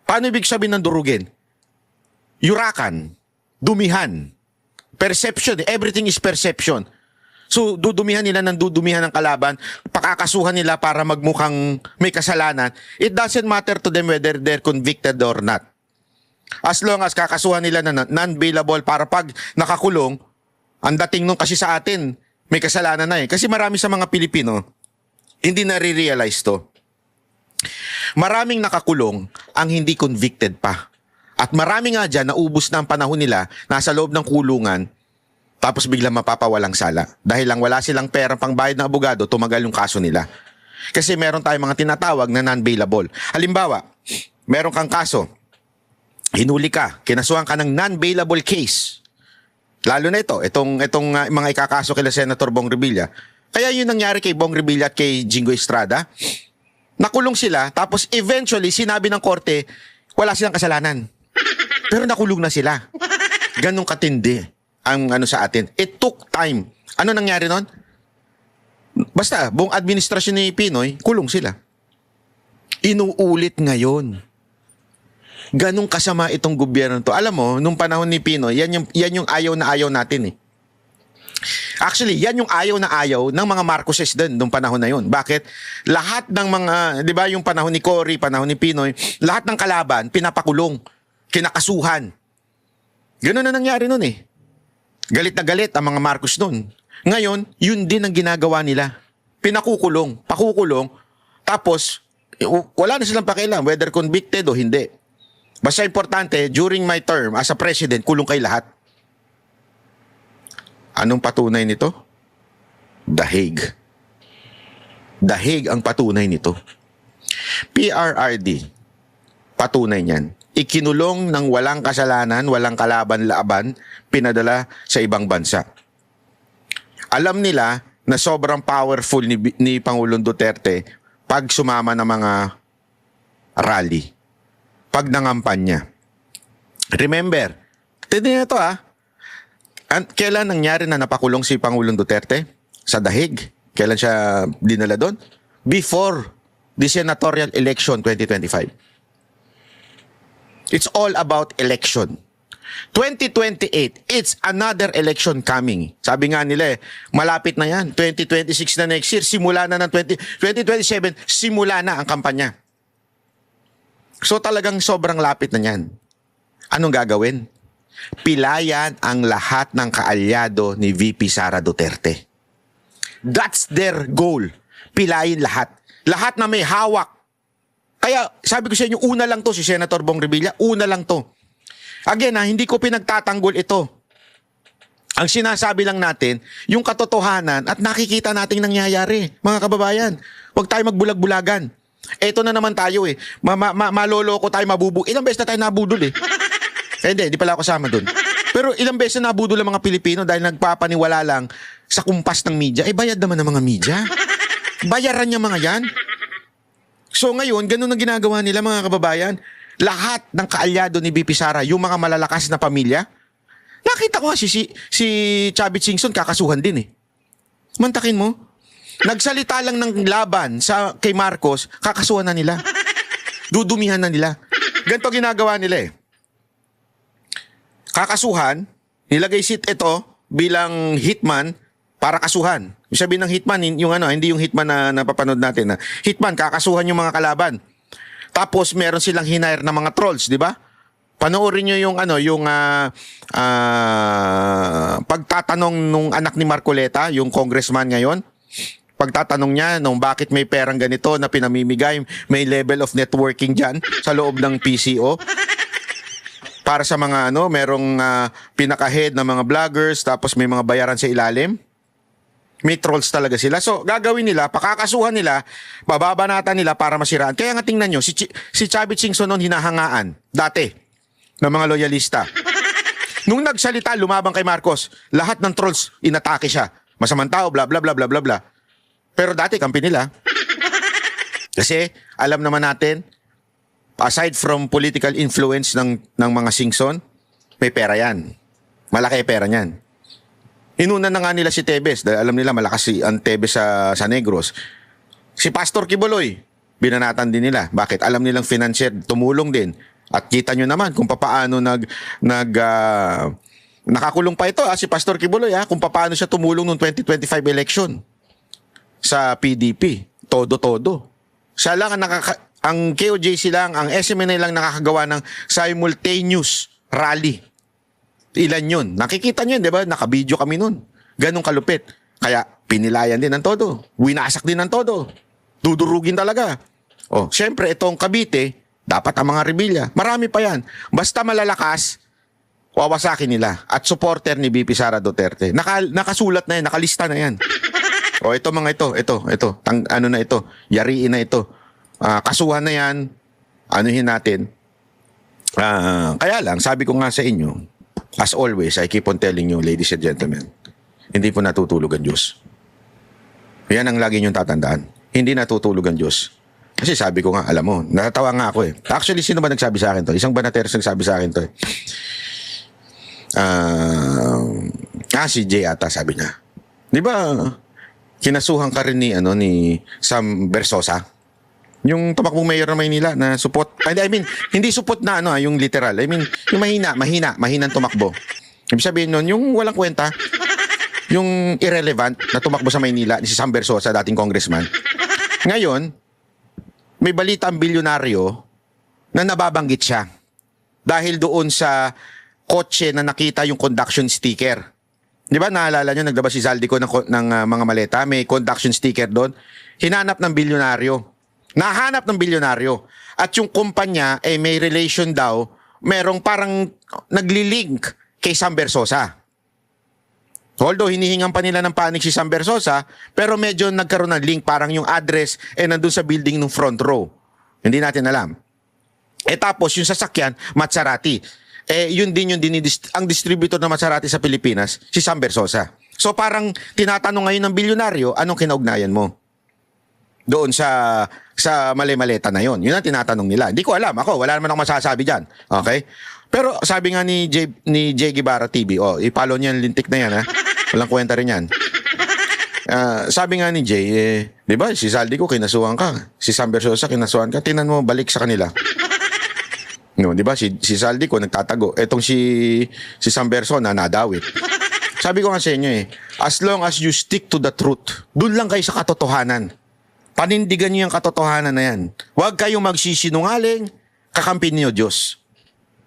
Paano ibig sabihin ng durugin? Yurakan, dumihan, perception, everything is perception. So, dudumihan nila ng dudumihan ng kalaban, pakakasuhan nila para magmukhang may kasalanan. It doesn't matter to them whether they're convicted or not. As long as kakasuhan nila na non-bailable para pag nakakulong, ang dating nung kasi sa atin, may kasalanan na eh. Kasi marami sa mga Pilipino, hindi nare-realize to. Maraming nakakulong ang hindi convicted pa. At marami nga dyan, naubos na ang panahon nila, nasa loob ng kulungan, tapos biglang mapapawalang sala. Dahil lang wala silang perang pangbayad ng abogado, tumagal yung kaso nila. Kasi meron tayong mga tinatawag na non-bailable. Halimbawa, meron kang kaso, hinuli ka, kinasuhan ka ng non-bailable case. Lalo na itong mga ikakaso kila Senator Bong Revilla. Kaya yun nangyari kay Bong Revilla at kay Jingo Estrada. Nakulong sila, tapos eventually sinabi ng korte, wala silang kasalanan. Pero nakulong na sila. Ganong katindi ang ano sa atin. It took time. Ano nangyari nun? Basta, buong administrasyon ni Pinoy, kulong sila. Inuulit ngayon. Ganong kasama itong gobyerno to. Alam mo, nung panahon ni Pinoy, yan yung ayaw na ayaw natin eh. Actually, yan yung ayaw na ayaw ng mga Marcoses din nung panahon na yun. Bakit? Lahat ng mga, di ba yung panahon ni Cory, panahon ni Pinoy, lahat ng kalaban, pinapakulong, kinakasuhan. Ganon na nangyari nun eh. Galit na galit ang mga Marcos nun. Ngayon, yun din ang ginagawa nila. Pinakukulong, pakukulong, tapos wala na silang pakialam whether convicted o hindi. Basta importante, during my term as a president, kulong kay lahat. Anong patunay nito? The Hague. The Hague ang patunay nito. PRRD, patunay niyan. Ikinulong ng walang kasalanan, walang kalaban-laaban, pinadala sa ibang bansa. Alam nila na sobrang powerful ni Pangulong Duterte pag sumama ng mga rally, pag nangampanya. Remember, tignan nito kailan nangyari na napakulong si Pangulong Duterte? Sa The Hague. Kailan siya dinala doon? Before the senatorial election 2025. It's all about election. 2028, it's another election coming. Sabi nga nila malapit na yan. 2026 na next year, simula na ng 2027, simula na ang kampanya. So talagang sobrang lapit na yan. Anong gagawin? Pilayan ang lahat ng kaalyado ni VP Sara Duterte. That's their goal. Pilayin lahat. Lahat na may hawak. Kaya sabi ko sa inyo, una lang to si Senator Bong Revilla, una lang to. Again hindi ko pinagtatanggol ito. Ang sinasabi lang natin, yung katotohanan at nakikita nating nangyayari, mga kababayan. Huwag tayo magbulag-bulagan. Eto na naman tayo maloloko tayo, ilang beses na tayo nabudol hindi pala ako kasama dun. Pero ilang beses na nabudol ang mga Pilipino dahil nagpapaniwala lang sa kumpas ng media. Bayad naman ng mga media. Bayaran niya mga yan. So ngayon, ganun ang ginagawa nila mga kababayan. Lahat ng kaalyado ni VP Sara, yung mga malalakas na pamilya, nakita ko si Chavit Singson kakasuhan din Mantakin mo. Nagsalita lang ng laban kay Marcos, kakasuhan na nila. Dudumihan na nila. Ganito ginagawa nila Kakasuhan, nilagay ito bilang hitman para kasuhan. Yung sabihin ng hitman, hindi yung hitman na napapanood natin. Hitman, kakasuhan yung mga kalaban. Tapos meron silang hinire na mga trolls, di ba? Panoorin nyo yung pagtatanong nung anak ni Marcoleta, yung congressman ngayon. Pagtatanong niya bakit may perang ganito na pinamimigay, may level of networking dyan sa loob ng PCO. Para sa mga merong pinaka-head na mga vloggers, tapos may mga bayaran sa ilalim. May trolls talaga sila. So, gagawin nila, pakakasuhan nila, bababanatan nila para masiraan. Kaya nga tingnan nyo, si Chavit Singson noon hinahangaan, dati, ng mga loyalista. Nung nagsalita, lumabang kay Marcos, lahat ng trolls, inatake siya. Masamang tao, bla bla bla bla bla bla. Pero dati, kampi nila. Kasi, alam naman natin, aside from political influence ng mga Singson, may pera yan. Malaki pera niyan. Inuna na nga nila si Tebes dahil alam nila malakas si Tebes sa Negros. Si Pastor Kibuloy, binanatan din nila. Bakit? Alam nilang financier, tumulong din At kita nyo naman kung paano nakakulong pa ito si Pastor Kibuloy kung paano siya tumulong noong 2025 election sa PDP. Todo-todo. Siya lang ang KOJC lang, ang SMNI lang nakakagawa ng simultaneous rally. Ilan yun? Nakikita nyo, di ba? Nakabidyo kami nun. Ganong kalupit. Kaya pinilayan din ng todo. Winasak din ng todo. Dudurugin talaga. Siyempre, itong Cavite, dapat ang mga rebelya. Marami pa yan. Basta malalakas, wawasakin nila. At supporter ni BP Sara Duterte. Nakasulat na yan, nakalista na yan. Ito mga ito. Ano na ito? Yariin na ito. Kasuhan na yan. Anuhin natin. Kaya lang, sabi ko nga sa inyo, as always, I keep on telling you, ladies and gentlemen, hindi po natutulog ang Diyos. Yan ang lagi niyong tatandaan. Hindi natutulog ang Diyos. Kasi sabi ko nga, alam mo, natatawa nga ako Actually, sino ba nagsabi sa akin to? Isang banateros nagsabi sa akin to si Jay ata, sabi niya. Di ba, kinasuhan ka rin ni Sam Bersosa? Yung tumakbong mayor ng Maynila na support. I mean, hindi support na yung literal. I mean, yung mahinang tumakbo. Ibig sabihin nun, yung walang kwenta, yung irrelevant na tumakbo sa Maynila, ni si Sam Bersosa, dating congressman. Ngayon, may balita ang bilyonaryo na nababanggit siya dahil doon sa kotse na nakita yung conduction sticker. Di ba naalala nyo, naglabas si Zaldico ng mga maleta, may conduction sticker doon. Hinanap ng bilyonaryo. Nahanap ng bilyonaryo. At yung kumpanya, may relation daw, merong parang naglilink kay Sam Bersosa. Although hinihingan pa nila ng panig si Sam Bersosa, pero medyo nagkaroon ng link, parang yung address nandun sa building ng front row. Hindi natin alam. Tapos yung sasakyan, Maserati. Yun din ang distributor ng Maserati sa Pilipinas, si Sam Bersosa. So parang tinatanong ngayon ng bilyonaryo, anong kinaugnayan mo? Doon sa mali-maleta na yon. Yun ang tinatanong nila. Hindi ko alam. Ako, wala naman akong masasabi dyan. Okay? Pero sabi nga ni Jay Guevara TV, i-follow niya yung lintik na yan, walang kwenta rin yan. Sabi nga ni Jay, di ba, si Zaldico kinasuhan ka, si Sam Bersosa kinasuhan ka, tinan mo, balik sa kanila. No, di ba, si Zaldico nagtatago, etong si Sam Bersosa nadawit. Sabi ko nga sa inyo as long as you stick to the truth, dun lang kayo sa katotohanan. Panindigan niyo yung katotohanan na yan. Huwag kayong magsisinungaling, kakampi niyo Diyos.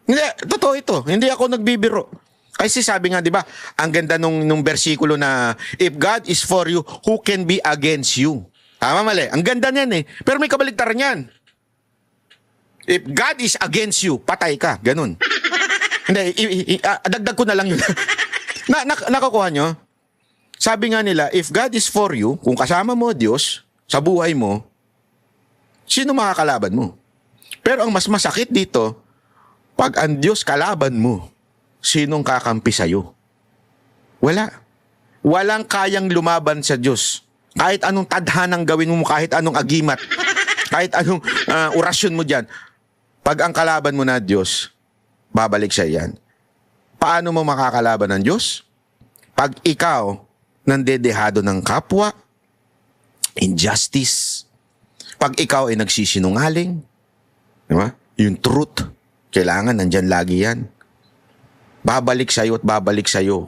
Hindi, totoo ito. Hindi ako nagbibiro. Kasi sabi nga, di ba, ang ganda nung bersikulo na, if God is for you, who can be against you? Tama, mali. Ang ganda niyan Pero may kabaligtaran yan. If God is against you, patay ka. Ganun. Hindi, dagdag ko na lang yun. Nakakuha nyo? Sabi nga nila, if God is for you, kung kasama mo Diyos, sa buhay mo, sino makakalaban mo? Pero ang mas masakit dito, pag ang Diyos kalaban mo, sinong kakampi sa'yo? Wala. Walang kayang lumaban sa Diyos. Kahit anong tadhanang gawin mo, kahit anong agimat, kahit anong orasyon mo dyan, pag ang kalaban mo na Diyos, babalik siya yan. Paano mo makakalaban ng Diyos? Pag ikaw nandedehado ng kapwa, injustice, pag ikaw ay nagsisinungaling, di ba? Yung truth, kailangan nandyan lagi yan. Babalik sa'yo at babalik sa'yo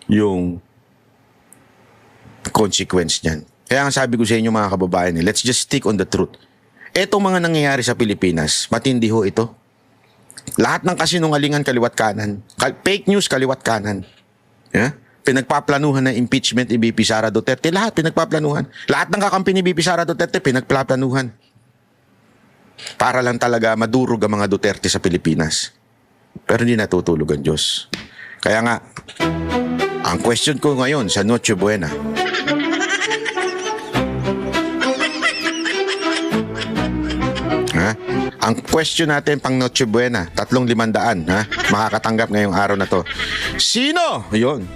yung consequence niyan. Kaya nga sabi ko sa inyo mga kababayan, let's just stick on the truth. Etong mga nangyayari sa Pilipinas, matindi ho ito. Lahat ng kasinungalingan kaliwat kanan. Fake news kaliwat kanan. Yeah? Pinagpaplanuhan ng impeachment ni BP Sara Duterte. Lahat pinagpaplanuhan. Lahat ng kakampi ni BP Sara Duterte pinagpaplanuhan. Para lang talaga madurog ang mga Duterte sa Pilipinas. Pero hindi natutulog ang Diyos. Kaya nga, ang question ko ngayon sa Noche Buena, ang question natin pang Noche Buena, 3,500, makakatanggap ngayong araw na to. Sino? Yun.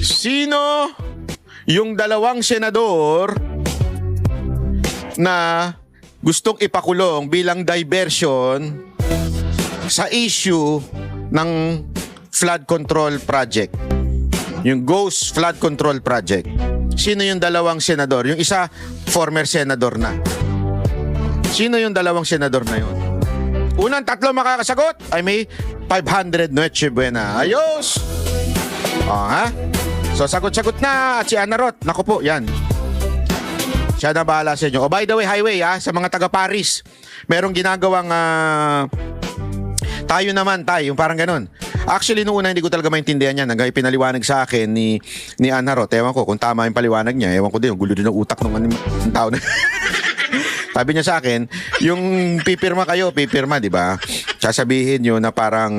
Sino yung dalawang senador na gustong ipakulong bilang diversion sa issue ng flood control project? Yung Ghost Flood Control Project. Sino yung dalawang senador? Yung isa, former senador na. Sino yung dalawang senador na yun? Unang tatlo makakasagot ay may 500 Noche Buena. Ayos! Ha? So, sagot-sagot na. At si Ana Rot, naku po, yan. Siya na bahala sa inyo. Oh, by the way, highway, sa mga taga-Paris, merong ginagawang tayo naman, tayo, yung parang ganun. Actually, noong una, hindi ko talaga maintindihan yan. Hanggang pinaliwanag sa akin ni Ana Rot. Ewan ko kung tama yung paliwanag niya. Ewan ko din, gulo din ng utak ng tao na. Sabi niya sa akin, yung pipirma kayo, di ba? Sasabihin nyo na parang,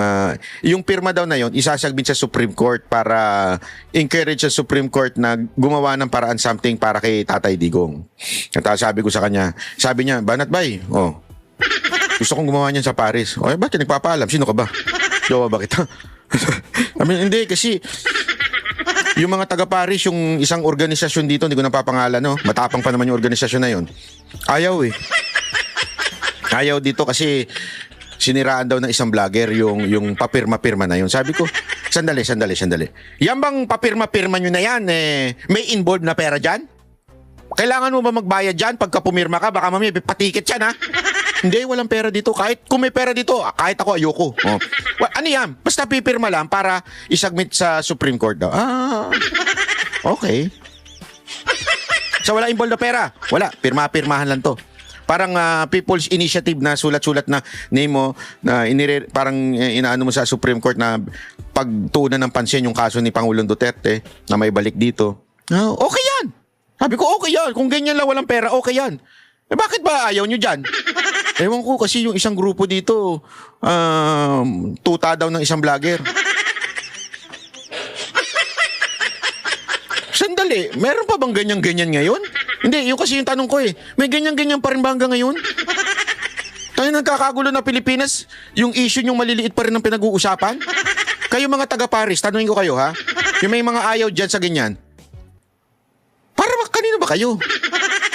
yung pirma daw na yon isasubmit sa Supreme Court para encourage sa Supreme Court na gumawa ng paraan something para kay Tatay Digong. At sabi ko sa kanya, sabi niya, Banat Bay, gusto kong gumawa niyan sa Paris. Ba't ka nagpapaalam? Sino ka ba? Jowa ba kita? I mean, hindi, kasi yung mga taga-Paris, yung isang organisasyon dito, hindi ko napapangalan, no? Matapang pa naman yung organisasyon na yon. Ayaw Ayaw dito kasi siniraan daw ng isang vlogger yung papirma-pirma na yun. Sabi ko, sandali. Yan bang papirma-pirma nyo na yan, may involved na pera dyan? Kailangan mo ba magbayad dyan pagka pumirma ka? Baka mamaya patikit yan, ha? Hindi, walang pera dito. Kahit kung may pera dito, kahit ako ayoko. Ano yan? Basta pipirma lang para isubmit sa Supreme Court daw. Okay. So wala involved na pera. Wala, pirma-pirmahan lang to. Parang People's Initiative na sulat-sulat na name mo na parang inaano mo sa Supreme Court na pagtuunan ng pansin yung kaso ni Pangulong Duterte na may balik dito. Okay yan. Sabi ko, okay yan. Kung ganyan lang walang pera, okay yan. Bakit ba ayaw nyo dyan? Ewan ko kasi yung isang grupo dito, tuta daw ng isang vlogger. Sandali, meron pa bang ganyan-ganyan ngayon? Hindi, yung kasi yung tanong ko may ganyan-ganyan pa rin ba hanggang ngayon? Tayo nagkakagulo na Pilipinas, yung issue yung maliliit pa rin ang pinag-uusapan? Kayo mga taga-Paris, tanungin ko kayo ha? Yung may mga ayaw dyan sa ganyan. Kanino ba kayo?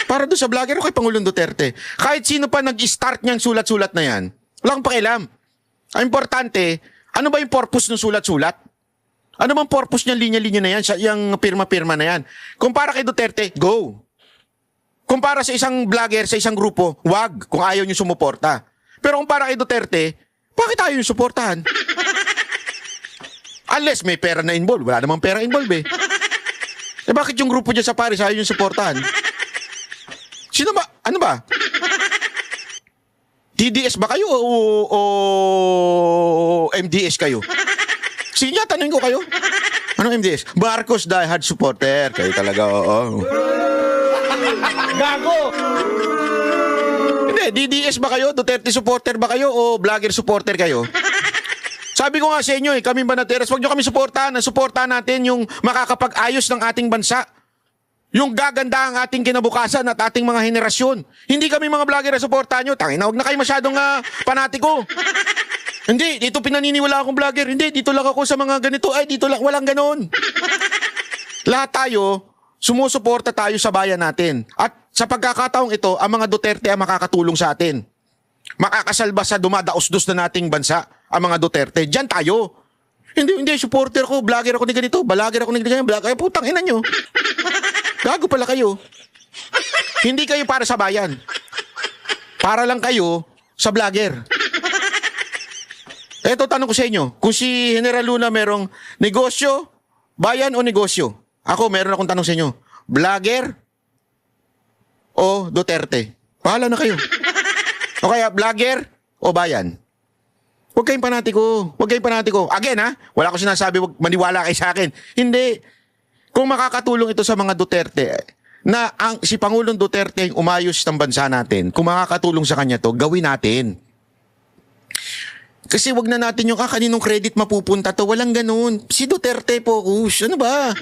Para doon sa vlogger o kay Pangulong Duterte. Kahit sino pa nag-start niyang sulat-sulat na yan, walang pakialam. Ang importante, ano ba yung purpose ng sulat-sulat? Ano bang purpose niya, linya-linya na yan, yung pirma-pirma na yan? Kung para kay Duterte, go. Kung para sa isang vlogger, sa isang grupo, wag, kung ayaw niyo sumuporta. Pero kung para kay Duterte, bakit ayaw niyo suportahan? Unless may pera na involved. Wala namang pera involved bakit yung grupo dyan sa Paris ayaw niyo suportahan? Sino ba? Ano ba? TDS ba kayo o MDS kayo? Sige nga, tanongin ko kayo. Anong MDS? Marcos diehard supporter. Kayo talaga, oo. Gago! Hindi, DDS ba kayo? Duterte supporter ba kayo? O vlogger supporter kayo? Sabi ko nga sa inyo, kami Banateros, huwag nyo kami suportahan. Suportahan natin yung makakapag-ayos ng ating bansa. Yung gaganda ang ating kinabukasan at ating mga henerasyon. Hindi kami mga vlogger na suportahan nyo. Tangina, huwag na kayo masyadong panatiko. Hindi, dito pinaniniwala akong vlogger. Hindi, dito lang ako sa mga ganito. Ay, dito lang, walang ganon. Lahat tayo, sumusuporta tayo sa bayan natin. At sa pagkakataong ito, ang mga Duterte ang makakatulong sa atin. Makakasalba sa dumadaos-dos na nating bansa, ang mga Duterte. Diyan tayo. Hindi, supporter ko, vlogger ako ni ganito, vlogger ako ni ganito, ay putang ina nyo. Gago pala kayo. Hindi kayo para sa bayan. Para lang kayo sa vlogger. Eto, tanong ko sa inyo, kung si General Luna merong negosyo, bayan o negosyo? Ako, meron akong tanong sa inyo, vlogger o Duterte? Pahala na kayo. O kaya, vlogger o bayan? Huwag kayong panatiko. Huwag kayong panatiko. Again, wala ko sinasabi, huwag maniwala kayo sa akin. Hindi. Kung makakatulong ito sa mga Duterte, na si Pangulong Duterte ang umayos ng bansa natin, kung makakatulong sa kanya to, gawin natin. Kasi wag na natin yung kaninong credit mapupunta to. Walang ganun. Si Duterte po, ano ba?